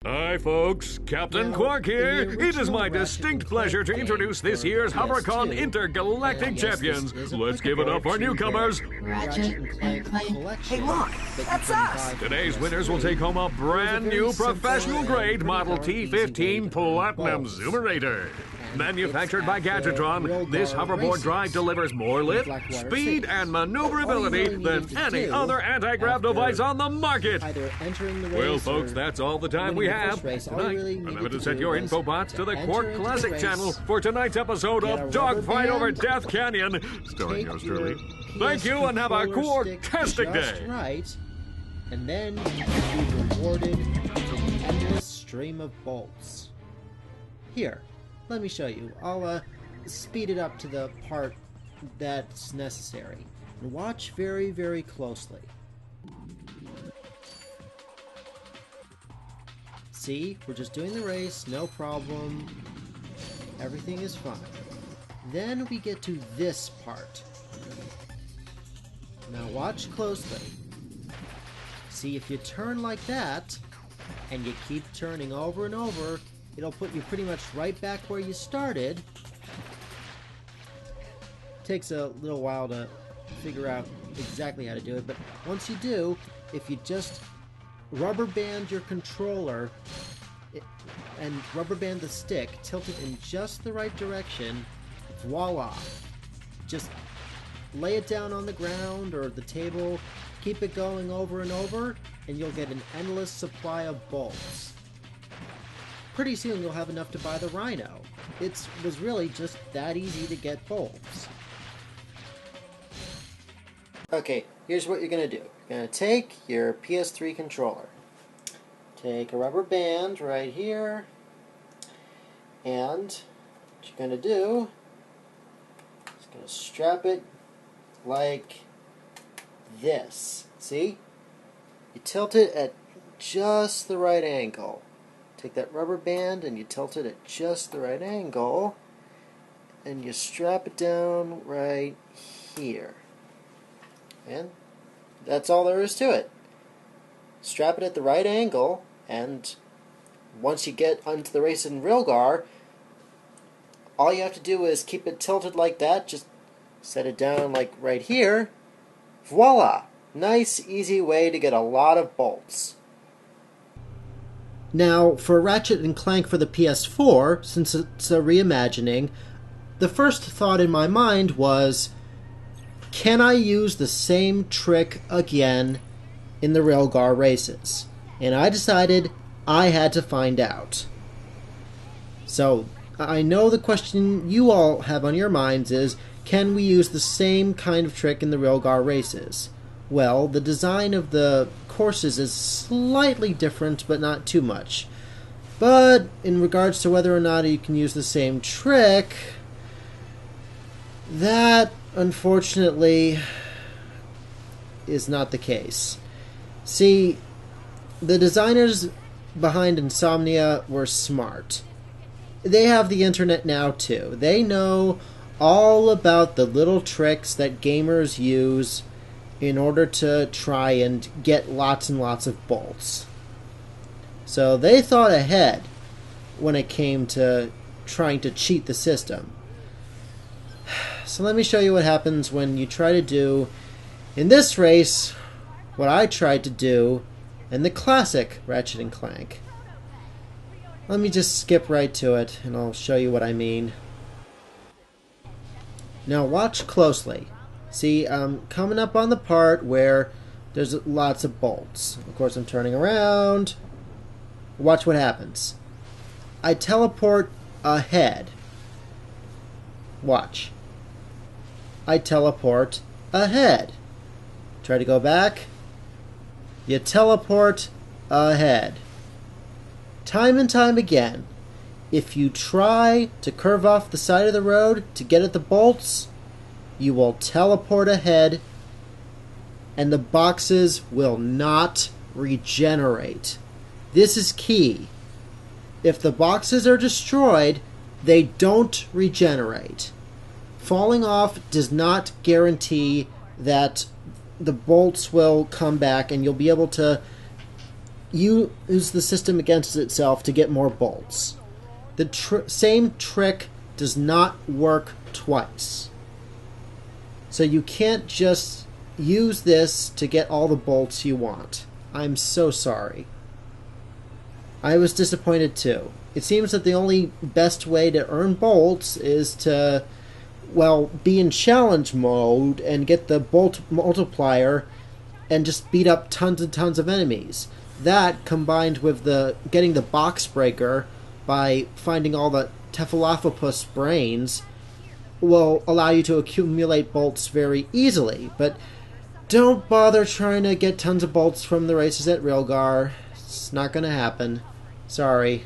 Hi folks, Captain Quark here. It is my distinct pleasure to introduce this year's HoverCon Intergalactic Champions. Let's give it up for newcomers. Ratchet and Clank. Hey look, that's us! Today's winners will take home a brand new professional grade Model T15 Platinum Zoomerator. Manufactured by Gadgetron, this hoverboard drive delivers more lift, speed, and maneuverability than any other anti-grav device on the market. Well, folks, that's all the time we have. Tonight, remember to set your infobots to the Quark Classic channel for tonight's episode of Dogfight Over Death Canyon, starring yours truly. Thank you and have a Quark-tastic day. Right, and then you can be rewarded with an endless stream of bolts. Here, let me show you. I'll speed it up to the part that's necessary. And watch very, very closely. See, we're just doing the race, no problem. Everything is fine. Then we get to this part. Now watch closely. See, if you turn like that, and you keep turning over and over, it'll put you pretty much right back where you started. Takes a little while to figure out exactly how to do it, but once you do, if you just rubber band your controller and rubber band the stick, tilt it in just the right direction, voila. Just lay it down on the ground or the table, keep it going over and over, and you'll get an endless supply of bolts. Pretty soon you'll have enough to buy the Rhino. It was really just that easy to get bolts. Okay, here's what you're going to do. You're going to take your PS3 controller. Take a rubber band right here. And what you're going to do is going to strap it like this. See? You tilt it at just the right angle. Take that rubber band and you tilt it at just the right angle, and you strap it down right here. And that's all there is to it. Strap it at the right angle, and once you get onto the race in Rilgar, all you have to do is keep it tilted like that, just set it down like right here. Voila! Nice, easy way to get a lot of bolts. Now, for Ratchet and Clank for the PS4, since it's a reimagining, the first thought in my mind was, can I use the same trick again in the Rilgar races? And I decided I had to find out. So, I know the question you all have on your minds is, can we use the same kind of trick in the Rilgar races? Well, the design of the courses is slightly different, but not too much. But in regards to whether or not you can use the same trick, that unfortunately is not the case. See, the designers behind Insomnia were smart. They have the internet now too. They know all about the little tricks that gamers use in order to try and get lots and lots of bolts. So they thought ahead when it came to trying to cheat the system. So let me show you what happens when you try to do, in this race, what I tried to do in the classic Ratchet and Clank. Let me just skip right to it and I'll show you what I mean. Now watch closely. See, I'm coming up on the part where there's lots of bolts. Of course, I'm turning around. Watch what happens. I teleport ahead. Watch. I teleport ahead. Try to go back. You teleport ahead. Time and time again, if you try to curve off the side of the road to get at the bolts, you will teleport ahead, and the boxes will not regenerate. This is key. If the boxes are destroyed, they don't regenerate. Falling off does not guarantee that the bolts will come back and you'll be able to use the system against itself to get more bolts. The same trick does not work twice. So you can't just use this to get all the bolts you want. I'm so sorry. I was disappointed too. It seems that the only best way to earn bolts is to, well, be in challenge mode and get the bolt multiplier and just beat up tons and tons of enemies. That, combined with getting the box breaker by finding all the Tefalophopus brains, will allow you to accumulate bolts very easily. But don't bother trying to get tons of bolts from the races at Rilgar. It's not going to happen. Sorry.